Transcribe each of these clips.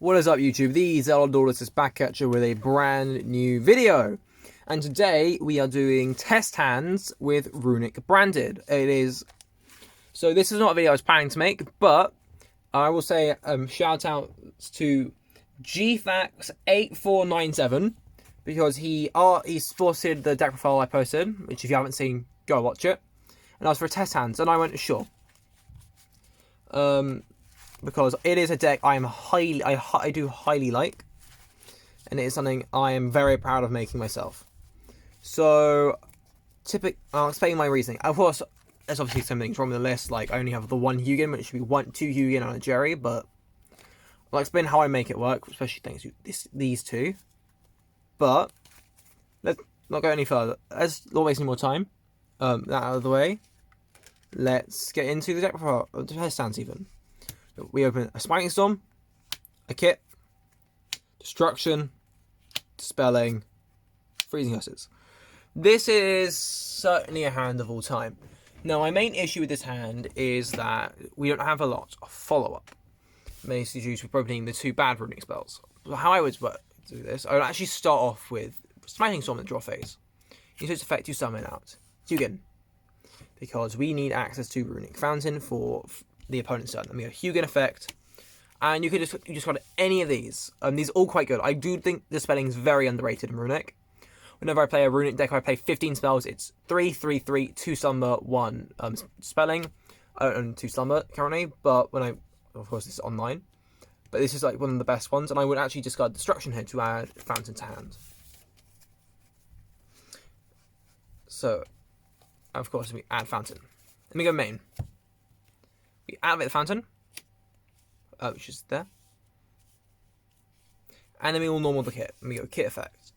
What is up, YouTube? The Zelda is back at you with a brand new video. And today we are doing test hands with Runick branded. So this is not a video I was planning to make, but I will say shout out to GFAX8497 because he spotted the deck profile I posted, which if you haven't seen, go watch it. And asked for a test hands, and I went sure. Because it is a deck I do highly like, and it is something I am very proud of making myself. So, I'll explain my reasoning. Of course, there's obviously some things wrong with the list, like I only have the one Hugin, which should be two Hugin and a Jerry, but I'll explain how I make it work, especially thanks to these two. But, let's not go any further. Let's not waste any more time. That out of the way. Let's get into the deck profile, the test hands even. We open a Spiking Storm, a Kit, Destruction, Dispelling, Freezing Curses. This is certainly a hand of all time. Now, my main issue with this hand is that we don't have a lot of follow-up. Mainly due to opening the two bad Runick spells. So how I would do this, I would actually start off with Spiking Storm in the draw phase. Use its effect to summon out Hugin. Because we need access to Runick Fountain for the opponent's turn. And we have Hugin effect, and you just got any of these. These are all quite good. I do think the spelling is very underrated in Runick. Whenever I play a Runick deck, I play 15 spells. It's 3, 3, 3, 2 slumber, 1 spelling, and 2 slumber currently. But of course, this is online. But this is like one of the best ones, and I would actually discard Destruction here to add Fountain to hand. So, of course, we add Fountain. Let me go main. We activate the Fountain, which is there. And then we will normal the Kit. And we go Kit effect.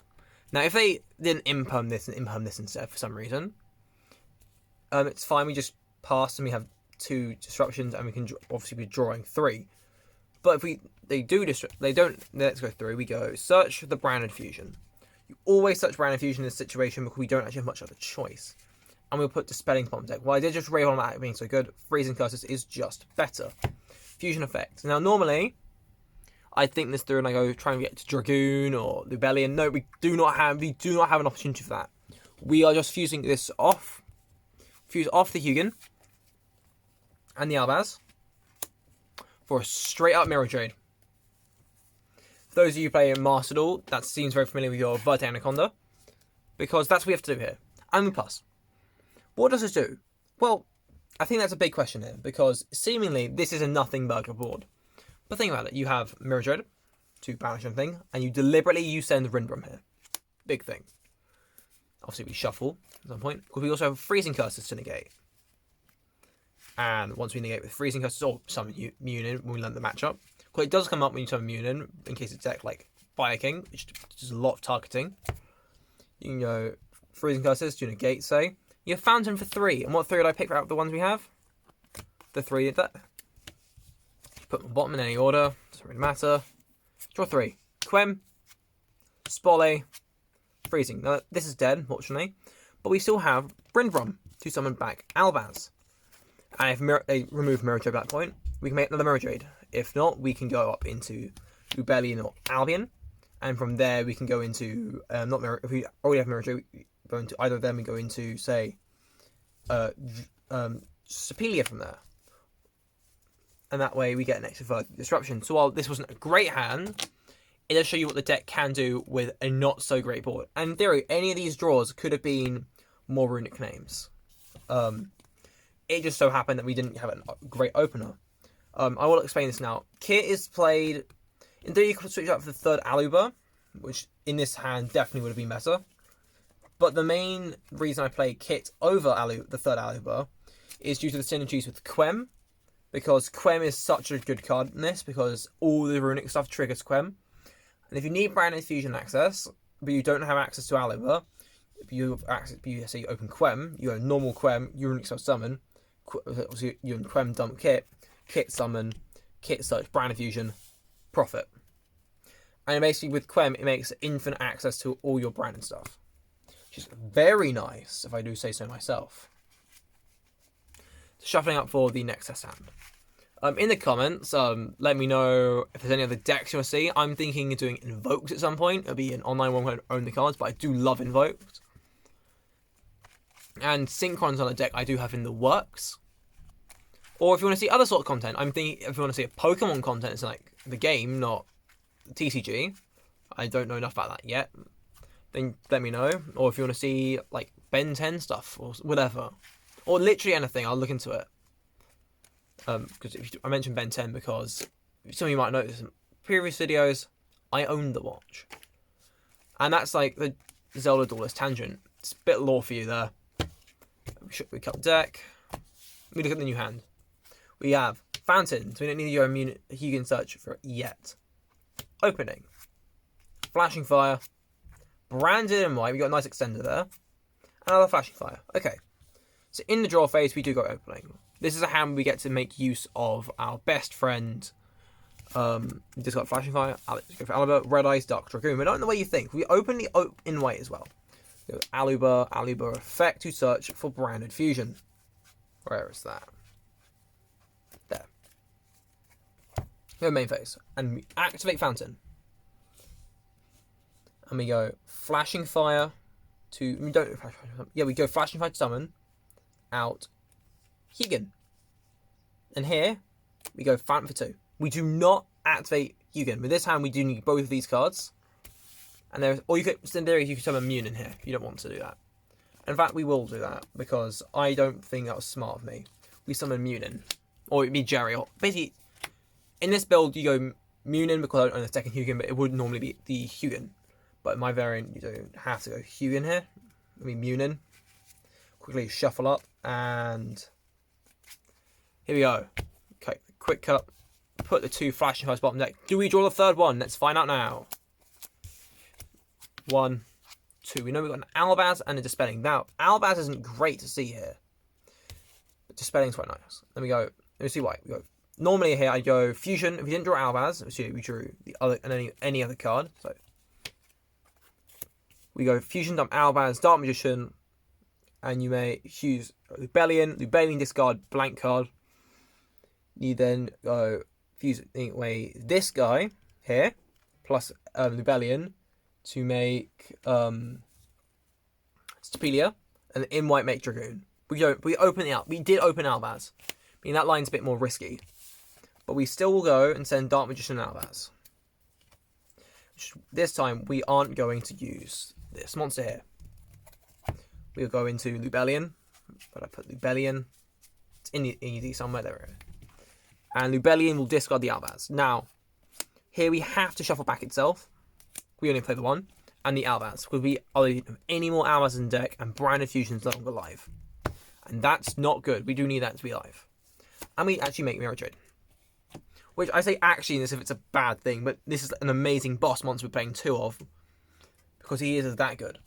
Now, if they didn't imperm this and imperm this instead for some reason, it's fine. We just pass and we have 2 disruptions, and we can obviously be drawing 3. But if they don't let's go through. We go search the branded fusion. You always search branded fusion in this situation because we don't actually have much other choice. And we'll put Dispelling bottom deck. Well, I did just rave on that being so good. Freezing Curses is just better. Fusion effect. Now, normally, I think this through and I go try and get to Dragoon or Lubellion. No, we do not have an opportunity for that. We are just fusing this off. Fuse off the Hugin and the Albaz for a straight up Mirror Trade. For those of you who play in Master Duel, that seems very familiar with your Verte Anaconda, because that's what we have to do here. And we plus. What does this do? Well, I think that's a big question here, because seemingly this is a nothing burger board. But think about it, you have Mirror Trade to banish something, and you deliberately send Rindrum here. Big thing. Obviously we shuffle at some point, because we also have Freezing Curses to negate. And once we negate with Freezing Curses, or summon Munin when we learn the matchup. Because it does come up when you summon Munin, in case it's deck like Fire King, which is a lot of targeting. You can go Freezing Curses to negate, say. You have Fountain for 3. And what 3 would I pick out of the ones we have? The 3 that. Put them bottom in any order. Doesn't really matter. Draw 3. Quem. Spole. Freezing. Now, this is dead, unfortunately. But we still have Brindrum to summon back Albaz. And if they remove Mirror Trade at that point, we can make another Mirror Trade. If not, we can go up into Lubellion or Albion. And from there, we can go into... if we already have Mirror Trade, go into either of them and go into, say, Sepelia from there. And that way we get an extra further disruption. So while this wasn't a great hand, it does show you what the deck can do with a not so great board. And in theory, any of these draws could have been more Runick names. It just so happened that we didn't have a great opener. I will explain this now. Kit is played... In theory, you could switch out for the third Aluber, which in this hand definitely would have been better. But the main reason I play Kit over the third Aluber is due to the synergies with Quem, because Quem is such a good card in this, because all the Runick stuff triggers Quem. And if you need branded fusion access, but you don't have access to Aluber, if you have access, say you open Quem, you have normal Quem, Runick spell summon, you and Quem dump Kit, Kit summon, Kit search, branded fusion, profit. And basically with Quem, it makes infinite access to all your branded stuff. Which is very nice, if I do say so myself. So shuffling up for the next test hand. In the comments, let me know if there's any other decks you want to see. I'm thinking of doing Invokes at some point. It'll be an online one where I own the cards, but I do love Invokes. And Synchron's on a deck I do have in the works. Or if you want to see other sort of content, I'm thinking if you want to see a Pokemon content, it's like the game, not the TCG. I don't know enough about that yet. Then let me know. Or if you want to see like Ben 10 stuff or whatever. Or literally anything, I'll look into it. Because I mentioned Ben 10 because some of you might notice in previous videos, I own the watch. And that's like the Zelda Duelist tangent. It's a bit of lore for you there. We cut the deck. We look at the new hand. We have Fountain, so we don't need your Hugin search for it yet. Opening. Flashing Fire. Branded in white. We got a nice extender there. Another Flashing Fire. Okay. So in the draw phase, we do go opening. This is a hand we get to make use of our best friend. We just got Flashing Fire. Alex, go for Aluber, Red Eyes, Dark Dragoon. But not in the way you think. We openly in white as well. Go Aluber effect to search for branded fusion. Where is that? There. Go main phase. And we activate Fountain. And we go Flashing Fire to... We don't... Yeah, we go Flashing Fire to summon. Out. Hugin. And here, we go Fountain for 2. We do not activate Hugin. With this hand, we do need both of these cards. And there's... Or you could... In theory, you could summon Munin in here if you don't want to do that. In fact, we will do that, because I don't think that was smart of me. We summon Munin. Or it'd be Jerry. Or basically, in this build, you go Munin because I don't own the second Hugin, but it would normally be the Hugin. But in my variant, you don't have to go Hugin here. I mean, Munin. Quickly shuffle up, and here we go. Okay, quick cut. Put the 2 Flashing Fires bottom deck. Do we draw the third one? Let's find out now. 1, 2. We know we've got an Albaz and a Dispelling. Now, Albaz isn't great to see here, but Dispelling's quite nice. Then we go. Let me see why. We go. Normally here I go Fusion. If you didn't draw Albaz, we drew the other and any other card. So we go Fusion, dump Albaz, Dark Magician. And you may use Lubellion discard blank card. You then go fuse away this guy here, plus Lubellion, to make Stapelia, and in white make Dragoon. We open it out. We did open Albaz. I mean, that line's a bit more risky. But we still will go and send Dark Magician and Albaz. This time, we aren't going to use this monster here. We'll go into Lubellion, but I put Lubellion. It's in the ED somewhere there. And Lubellion will discard the Albaz. Now, here we have to shuffle back itself. We only play the 1 and the Albaz, because we are any more Albaz in the deck, and Branded Fusion's no longer live. And that's not good. We do need that to be live. And we actually make Mirror Trade. Which I say actually as if it's a bad thing, but this is an amazing boss monster we're playing 2 of, because he is that good.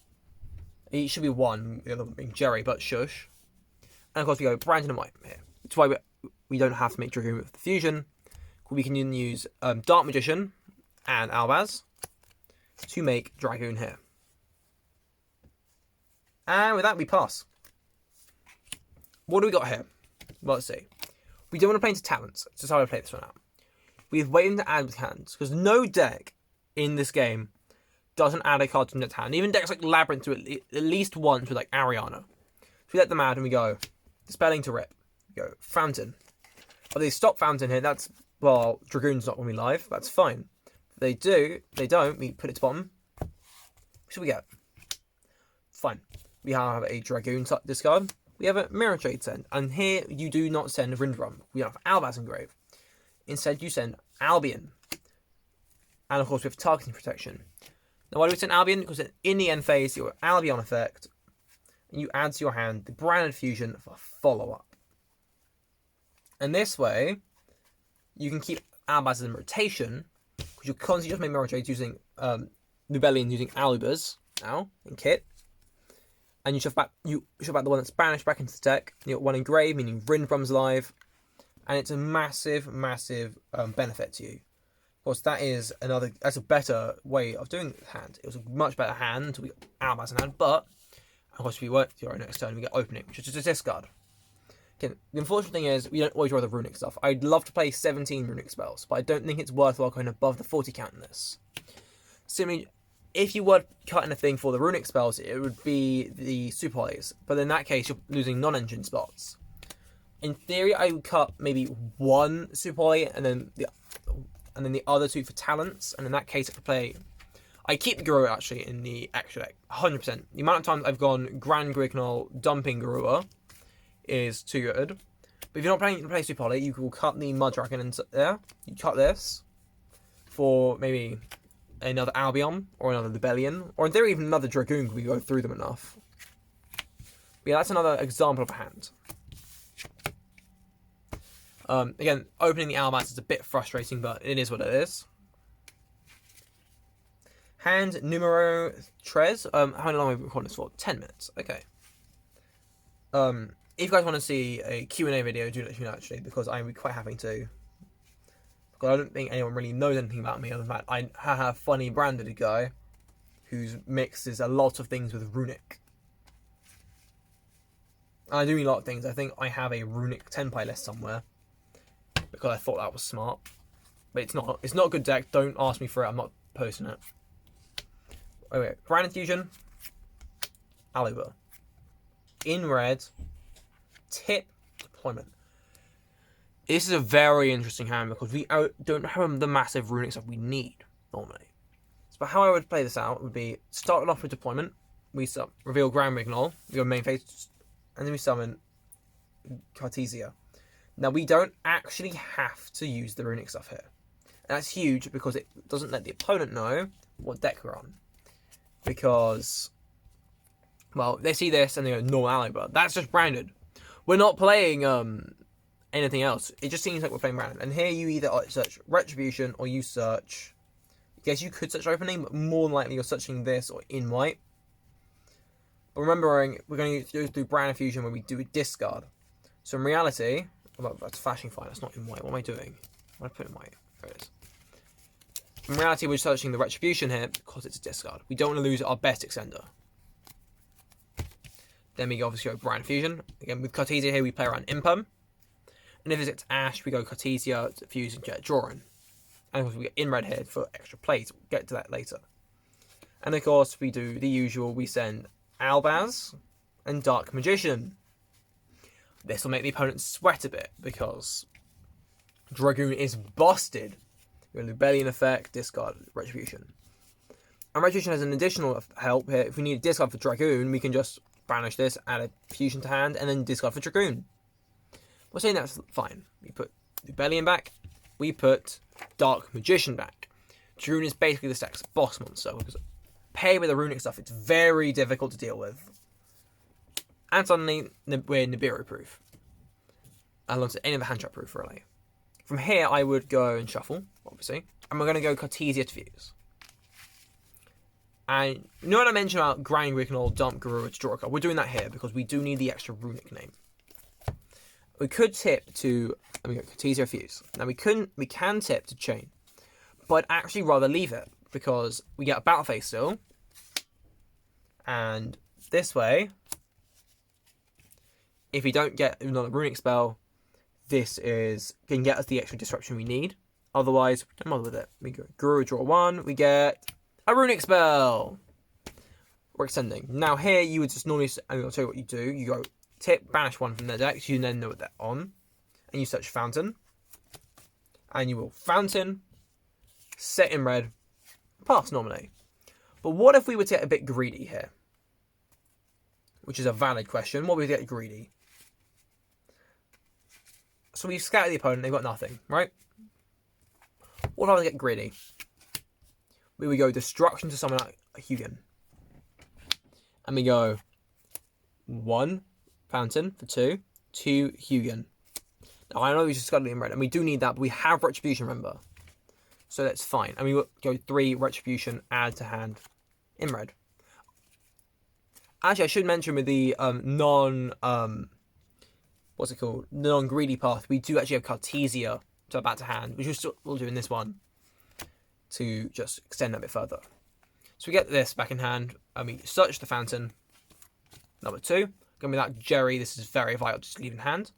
He should be 1, the other one being Jerry, but shush. And of course we go Brandon and White here. That's why we don't have to make Dragoon with the Fusion. We can use Dark Magician and Albaz to make Dragoon here. And with that we pass. What do we got here? Well, let's see. We don't want to play into talents. It's just how I play this one out. We've waited to add with hands, because no deck in this game doesn't add a card to its hand. Even decks like Labyrinth do it at least once with like Ariana. So we let them add and we go Dispelling to rip. We go Fountain. But they stop Fountain here. That's, well, Dragoon's not going to be live. That's fine. If they do, they don't. We put it to bottom. What should we get? Fine. We have a Dragoon discard. We have a Mirror Trade send. And here you do not send Rindrum. We have Albaz engrave. Instead you send Albion. And of course we have targeting protection. Now, why do we send Albion? Because in the end phase, your Albion effect, and you add to your hand the Branded Fusion for follow-up. And this way, you can keep Albaz in rotation, because you're constantly just making Mirror Trades using Lubellion using Alubas now in kit. And you shove back the one that's banished back into the deck. You got 1 engrave, meaning Rindrum's live. And it's a massive, massive benefit to you. Of course, that's a better way of doing the hand. It was a much better hand until we got Albaz in hand, but of course if you work your own next turn, we get opening, which is just a discard. Okay, the unfortunate thing is, we don't always draw the Runick stuff. I'd love to play 17 Runick spells, but I don't think it's worthwhile going above the 40 count in this. Simply, if you were cutting a thing for the Runick spells, it would be the Super Hollies, but in that case, you're losing non-engine spots. In theory, I would cut maybe one Super Holly, and then the other two for talents, and in that case, I could play... I keep the Garua, actually, in the extra deck, 100%. The amount of times I've gone Grand Grignol dumping Garua is too good. But if you're not planning to play Super Holly, you will cut the Mud Dragon into there. You cut this for maybe another Albion or another Libellion, or in theory even another Dragoon if we go through them enough. But yeah, that's another example of a hand. Again, opening the Almaz is a bit frustrating, but it is what it is. Hand numero tres. How long have we been recording this for? 10 minutes. Okay. If you guys want to see a Q&A video, do let me know, actually, because I would be quite happy to. Because I don't think anyone really knows anything about me, other than that I have a funny branded guy who mixes a lot of things with Runick. And I do a lot of things. I think I have a Runick 10 playlist somewhere, because I thought that was smart. But it's not. It's not a good deck. Don't ask me for it. I'm not posting it. Okay, Grand Infusion. Aluber. In red. Tip deployment. This is a very interesting hand because we don't have the massive Runick stuff we need normally. So how I would play this out would be start off with deployment. We reveal Grand Rignol, we go main phase, and then we summon Cartesia. Now we don't actually have to use the Runick stuff here. And that's huge because it doesn't let the opponent know what deck we're on. Because, well, they see this and they go normal ally, but that's just branded. We're not playing anything else. It just seems like we're playing random. And here you either search Retribution or you search... I guess you could search Opening, but more than likely you're searching this or In White. But remembering, we're going to go through Brand Infusion when we do a discard. So in reality... Oh, that's Flashing Fire, that's not In White. What am I doing? What am I put In White? There it is. In reality, we're searching the Retribution here because it's a discard. We don't want to lose our best extender. Then we obviously go Brand Fusion. Again, with Cartesia here, we play around Impum. And if it's Ash, we go Cartesia, Fuse, and get Drawing. And of course, we get in red here for extra plays. We'll get to that later. And of course, we do the usual. We send Albaz and Dark Magician. This will make the opponent sweat a bit because Dragoon is busted. We go Libellion effect, discard, Retribution. And Retribution has an additional help here. If we need a discard for Dragoon, we can just banish this, add a fusion to hand, and then discard for Dragoon. We're saying that's fine. We put Libellion back, we put Dark Magician back. Dragoon is basically the stack's boss monster, because paired with the Runick stuff, it's very difficult to deal with. And suddenly, we're Nibiru proof. Alongside any of the hand trap proof, really. From here, I would go and shuffle, obviously. And we're going to go Cartesia to Fuse. And you know what I mentioned about Grand Rignol, Dump Garua to draw a card? We're doing that here because we do need the extra Runick name. We could tip to Cartesia Fuse. Now we can tip to Chain, but I'd actually rather leave it because we get a battle phase still. And this way, if we don't get another Runick spell, this can get us the extra disruption we need. Otherwise, don't bother with it. We go Garua, draw one, we get a Runick spell. We're extending. Now here, you would just normally, I'll tell you what you do. You go tip, banish one from their deck, so you then know what they're on. And you search Fountain. And you will Fountain, set in red, pass normally. But what if we were to get a bit greedy here? Which is a valid question. What if we get greedy? So we've scattered the opponent, they've got nothing, right? What if I get greedy? We would go Destruction to summon a Hugin. And we go 1 Fountain for 2 Hugin. Now I know we just got it in red, and we do need that, but we have Retribution, remember. So that's fine. And we will go 3 Retribution, add to hand in red. Actually, I should mention with the non-greedy path, we do actually have Cartesia to back to hand, which we'll do in this one to just extend that a bit further. So we get this back in hand, and we search the Fountain. Number 2, going to be that Jerry. This is very vital, just leave in hand.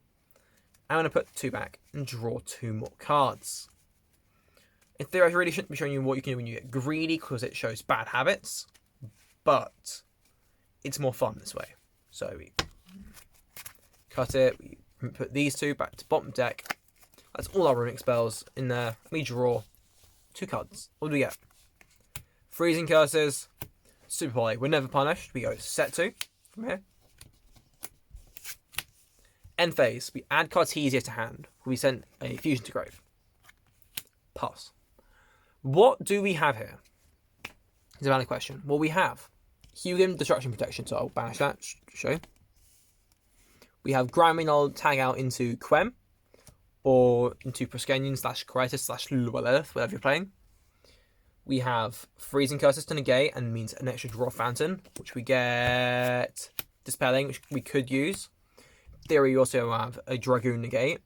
I'm going to put 2 back and draw 2 more cards. In theory, I really shouldn't be showing you what you can do when you get greedy because it shows bad habits, but it's more fun this way. So we cut it, we put these 2 back to bottom deck. That's all our Runick spells in there. We draw 2 cards. What do we get? Freezing Curses, Super Poly. We're never punished. We go set 2 from here. End phase. We add cards easier to hand. We send a Fusion to Grave. Pass. What do we have here? It's a valid question. Well, we have Hugin, Destruction Protection, so I'll banish that. Show. We have Grandminol tag out into Quem, or into Proskenion / Crisis / Lilith, whatever you're playing. We have Freezing Curses to negate and means an extra draw fountain, which we get Dispelling, which we could use. In theory, you also have a Dragoon negate.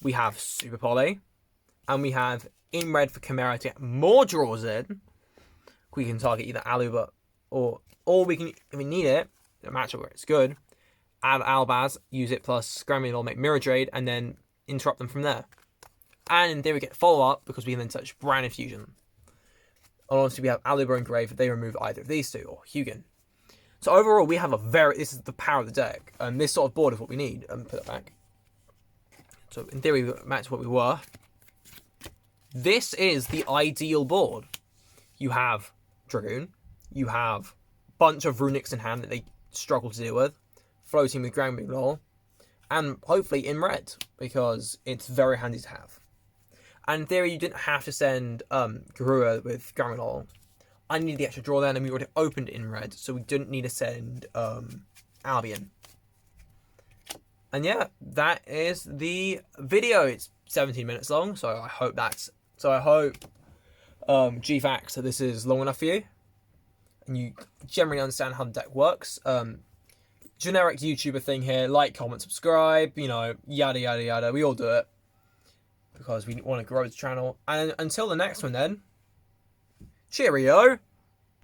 We have Super Poly, and we have in red for Chimera to get more draws in. We can target either Aluba or we can, if we need it, in a matchup where it's good, add Albaz, use it plus Scramble or make Mirror Jade, and then interrupt them from there. And in theory, we get follow up because we can then touch Brand Infusion. Honestly, we have Aluba and Grave if they remove either of these 2 or Hugin. So overall, we have this is the power of the deck, and this sort of board is what we need. Put it back. So in theory, we match what we were. This is the ideal board. You have Dragoon, you have a bunch of Runicks in hand that they struggle to deal with, floating with Ground Law, and hopefully in red, because it's very handy to have. And in theory, you didn't have to send Garua with Ground Law. I needed the extra draw then, and we already opened in red, so we didn't need to send Albion. And yeah, that is the video. It's 17 minutes long, so I hope GFAX, that this is long enough for you, and you generally understand how the deck works. Generic YouTuber thing here, like, comment, subscribe, yada, yada, yada. We all do it because we want to grow the channel. And until the next one then, cheerio!